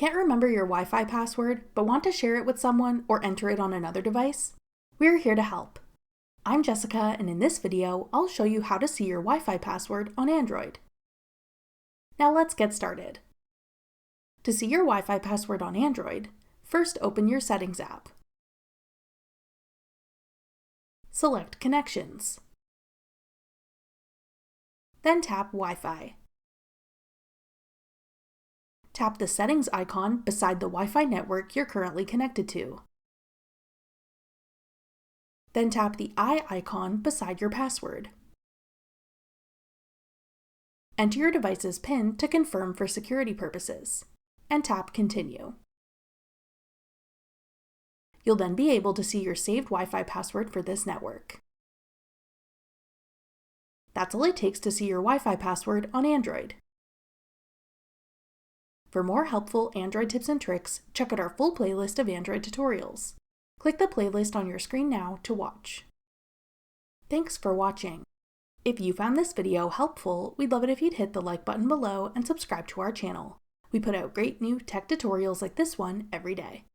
Can't remember your Wi-Fi password, but want to share it with someone or enter it on another device? We're here to help. I'm Jessica, and in this video, I'll show you how to see your Wi-Fi password on Android. Now let's get started. To see your Wi-Fi password on Android, first open your Settings app. Select Connections. Then tap Wi-Fi. Tap the Settings icon beside the Wi-Fi network you're currently connected to. Then tap the eye icon beside your password. Enter your device's PIN to confirm for security purposes, and tap Continue. You'll then be able to see your saved Wi-Fi password for this network. That's all it takes to see your Wi-Fi password on Android. For more helpful Android tips and tricks, check out our full playlist of Android tutorials. Click the playlist on your screen now to watch. Thanks for watching. If you found this video helpful, we'd love it if you'd hit the like button below and subscribe to our channel. We put out great new tech tutorials like this one every day.